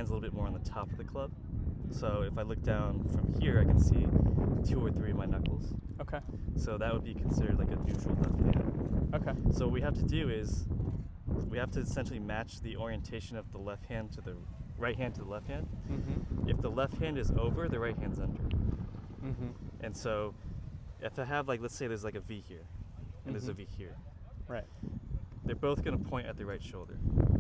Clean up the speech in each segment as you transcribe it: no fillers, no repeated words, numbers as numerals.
hand's a little bit more on the top of the club. So if I look down from here, I can see 2 or 3 of my knuckles. Okay. So that would be considered like a neutral left hand. Okay. So what we have to do is we have to essentially match the orientation of the left hand to the right hand to the left hand. Mm-hmm. If the left hand is over, the right hand's under. Mm-hmm. And so if I have, like, let's say there's like a V here and there's a V here. Right. They're both going to point at the right shoulder.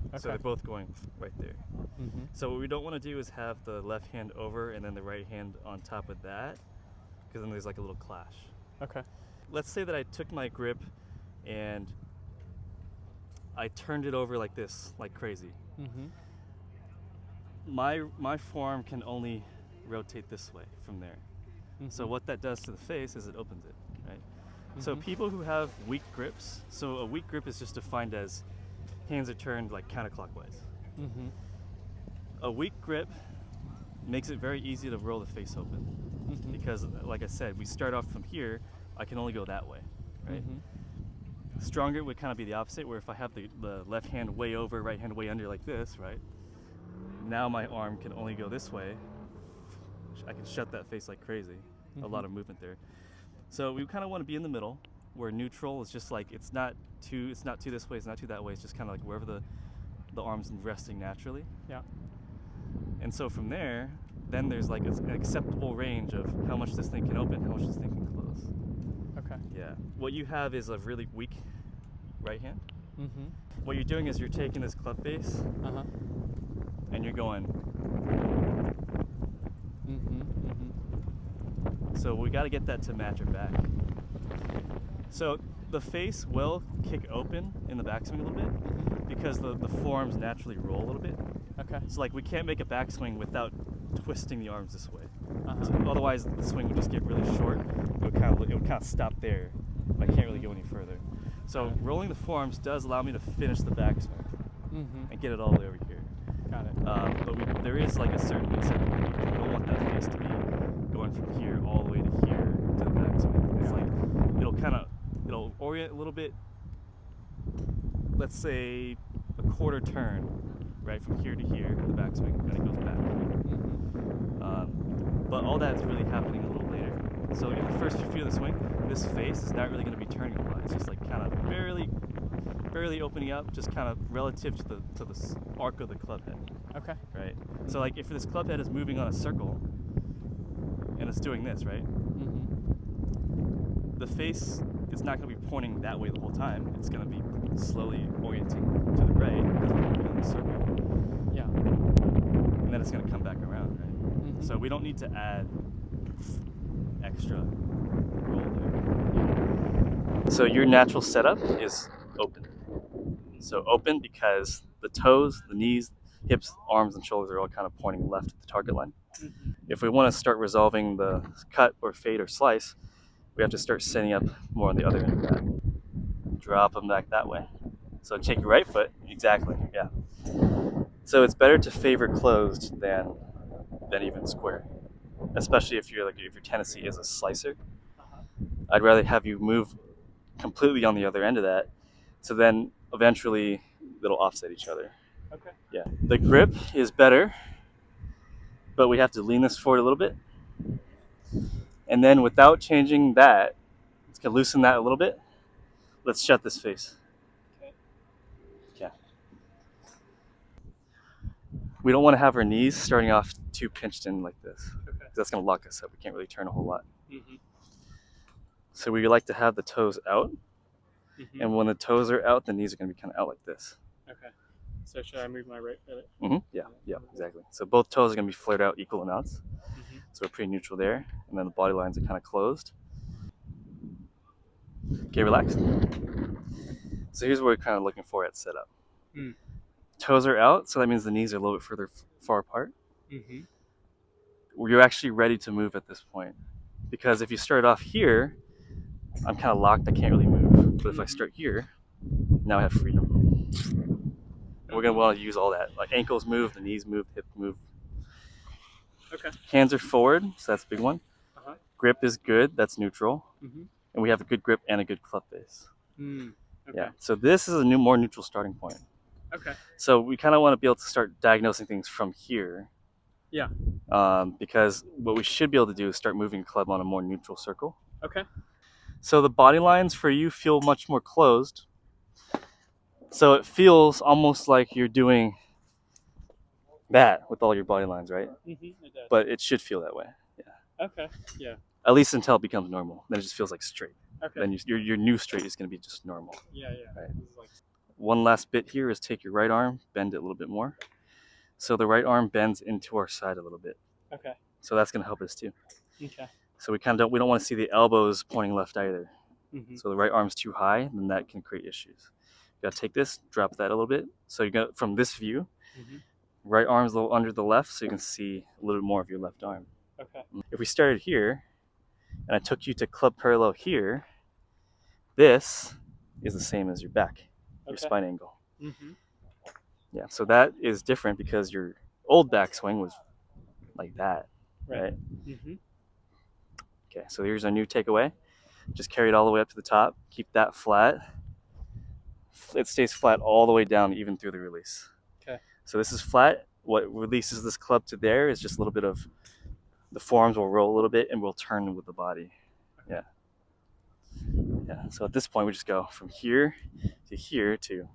Okay. So they're both going right there. Mm-hmm. So what we don't want to do is have the left hand over and then the right hand on top of that, because then there's like a little clash. Okay. Let's say that I took my grip and I turned it over like this, like crazy. Mm-hmm. My forearm can only rotate this way from there. Mm-hmm. So what that does to the face is it opens it, right? Mm-hmm. So people who have weak grips, so a weak grip is just defined as hands are turned like counterclockwise. Mm-hmm. A weak grip makes it very easy to roll the face open, Mm-hmm. because like I said, we start off from here, I can only go that way, right? Mm-hmm. Stronger would kind of be the opposite, where if I have the left hand way over, right hand way under like this, right? Now my arm can only go this way. I can shut that face like crazy. Mm-hmm. A lot of movement there. So we kind of want to be in the middle, where neutral is just like it's not too this way, it's not too that way. It's just kind of like wherever the arm's resting naturally. Yeah. And so from there, then there's like an acceptable range of how much this thing can open, how much this thing can close. Okay. Yeah. What you have is a really weak right hand. Mm-hmm. What you're doing is you're taking this club face Uh-huh. and you're going. Mm-hmm. Mm-hmm. So we got to get that to match your back. So the face will kick open in the backswing a little bit because the forearms naturally roll a little bit. Okay. So like we can't make a backswing without twisting the arms this way. Uh-huh. So otherwise the swing would just get really short. It would kind of stop there. I can't really go any further. So rolling the forearms does allow me to finish the backswing Mm-hmm. and get it all the way over here. Got it. But there is like a certain acceptable range. We don't want that face to be going from here all the way to here to the backswing. It's like it'll orient a little bit. Let's say a quarter turn, right, from here to here in the backswing, and it goes back. Mm-hmm. But all that's really happening a little later. So in the first few feet of the swing, this face is not really going to be turning a lot. It's just like kind of barely opening up, just kind of relative to the arc of the club head, Okay. right? So like if this club head is moving on a circle and it's doing this, right? Mm-hmm. The face is not going to be pointing that way the whole time. It's going to be slowly orienting to the right because we're moving in a circle. Yeah. And then it's going to come back around, right? Mm-hmm. So we don't need to add extra roll there. So your natural setup is open. So open because the toes, the knees, hips, arms, and shoulders are all kind of pointing left at the target line. Mm-hmm. If we want to start resolving the cut or fade or slice, we have to start setting up more on the other end of that. Drop them back that way. So take your right foot, exactly, yeah. So it's better to favor closed than even square, especially if your tendency is a slicer. Uh-huh. I'd rather have you move completely on the other end of that, so then eventually it'll offset each other. Okay. Yeah, the grip is better, but we have to lean this forward a little bit. And then without changing that, let's loosen that a little bit. Let's shut this face. Okay. Yeah. We don't want to have our knees starting off too pinched in like this. Okay. 'Cause that's going to lock us up. We can't really turn a whole lot. Mm-hmm. So we like to have the toes out. Mm-hmm. And when the toes are out, the knees are going to be kind of out like this. Okay. So should I move my right foot? Mm-hmm. Yeah, exactly. So both toes are going to be flared out equal amounts. Mm-hmm. So we're pretty neutral there. And then the body lines are kind of closed. Okay, relax. So here's what we're kind of looking for at setup. Mm. Toes are out, so that means the knees are a little bit far apart. Mm-hmm. You're actually ready to move at this point. Because if you start off here, I'm kind of locked, I can't really move. But if I start here, now I have freedom. And we're going to want to use all that. Like ankles move, the knees move, hip move. Okay. Hands are forward, so that's a big one. Uh-huh. Grip is good, that's neutral. Mm-hmm. And we have a good grip and a good club face. Mm. Okay. Yeah. So this is a more neutral starting point. Okay. So we kind of want to be able to start diagnosing things from here. Yeah. Because what we should be able to do is start moving the club on a more neutral circle. Okay. So the body lines for you feel much more closed. So it feels almost like you're doing that with all your body lines, right? Mm-hmm. It does. But it should feel that way. Yeah. Okay. Yeah. At least until it becomes normal. Then it just feels like straight. Okay. Then your new straight is going to be just normal. Yeah. Yeah. Right. This is like. One last bit here is take your right arm, bend it a little bit more. So the right arm bends into our side a little bit. Okay. So that's going to help us too. Okay. So we kind of don't want to see the elbows pointing left either. Mm-hmm. So the right arm's too high, then that can create issues. You got to take this, drop that a little bit. So you got from this view, Mm-hmm. right arm's a little under the left, so you can see a little bit more of your left arm. Okay. If we started here, and I took you to club parallel here, this is the same as your back, your spine angle. Mm-hmm. Yeah, so that is different because your old backswing was like that, right? Mm-hmm. Okay, so here's our new takeaway. Just carry it all the way up to the top. Keep that flat. It stays flat all the way down, even through the release. Okay. So this is flat. What releases this club to there is just a little bit of the forearms will roll a little bit and we'll turn with the body. Yeah. Yeah. So at this point, we just go from here to here to.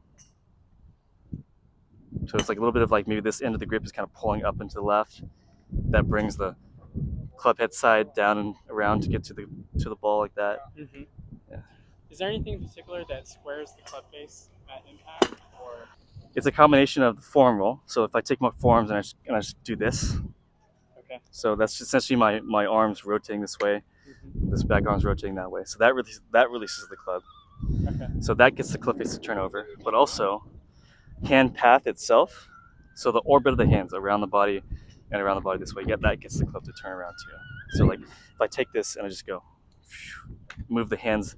So it's like a little bit of like maybe this end of the grip is kind of pulling up into the left. That brings the club head side down and around to get to the ball like that. Mm-hmm. Yeah. Is there anything in particular that squares the club face at impact, or? It's a combination of the forearm roll. So if I take my forearms and I just do this. Okay. So that's essentially my arms rotating this way. Mm-hmm. This back arm's rotating that way. So that releases the club. Okay. So that gets the club face to turn over. But also, hand path itself. So the orbit of the hands around the body and around the body this way. Yeah, that gets the club to turn around too. So like if I take this and I just go, move the hands,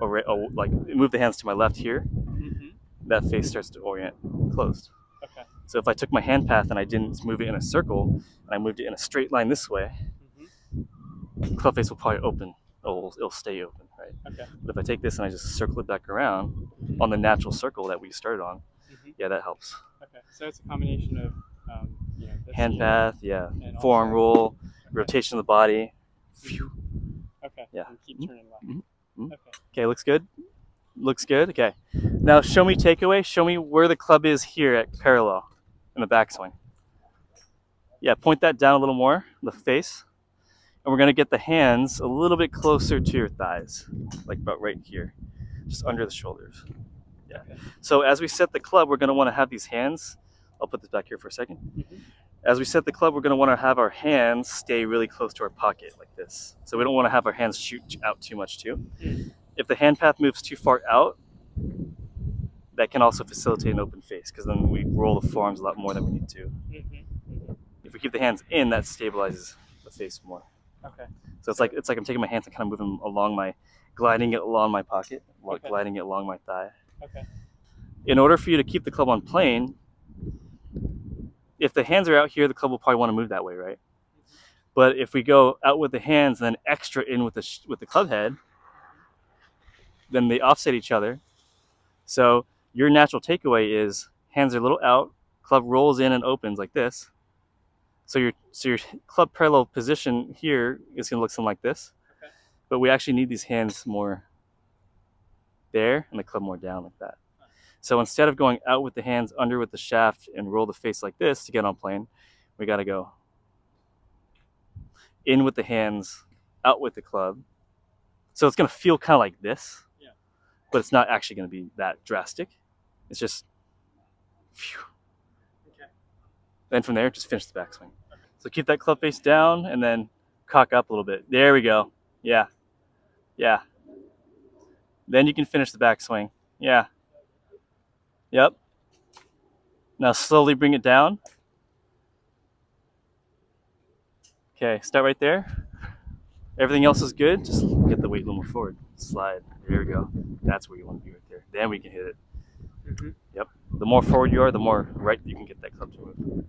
like move the hands to my left here. Mm-hmm. That face starts to orient closed. Okay. So if I took my hand path and I didn't move it in a circle, and I moved it in a straight line this way, Mm-hmm. club face will probably open. It'll stay open, right? Okay. But if I take this and I just circle it back around on the natural circle that we started on, Mm-hmm. yeah, that helps. Okay. So it's a combination of, this Hand here path, yeah, and forearm also- roll, Okay. rotation of the body. Phew. Okay. Yeah. And keep Mhm. turning left. Mhm. Okay. Okay, looks good. Looks good. Okay. Now show me takeaway. Show me where the club is here at parallel in the backswing. Yeah, point that down a little more, the face. And we're going to get the hands a little bit closer to your thighs, like about right here, just under the shoulders. Yeah. Okay. So as we set the club, we're going to want to have these hands. I'll put this back here for a second. Mm-hmm. As we set the club, we're going to want to have our hands stay really close to our pocket like this. So we don't want to have our hands shoot out too much too. Mm. If the hand path moves too far out, that can also facilitate an open face because then we roll the forearms a lot more than we need to. Mm-hmm. Mm-hmm. If we keep the hands in, that stabilizes the face more. Okay. So it's like I'm taking my hands and kind of moving along gliding it along my pocket, Okay. gliding it along my thigh. Okay. In order for you to keep the club on plane, if the hands are out here, the club will probably want to move that way, right? But if we go out with the hands and then extra in with the club head, then they offset each other. So your natural takeaway is hands are a little out, club rolls in and opens like this. So your club parallel position here is going to look something like this. Okay. But we actually need these hands more there and the club more down like that. So instead of going out with the hands, under with the shaft, and roll the face like this to get on plane, we got to go in with the hands, out with the club. So it's going to feel kind of like this, Yeah. but it's not actually going to be that drastic. It's just, phew. Okay. Then from there, just finish the backswing. So keep that club face down and then cock up a little bit. There we go. Yeah. Yeah. Then you can finish the backswing. Yeah. Yep. Now slowly bring it down. Okay, start right there. Everything else is good. Just get the weight a little more forward. Slide. There we go. That's where you want to be right there. Then we can hit it. Mm-hmm. Yep. The more forward you are, the more right you can get that club to move.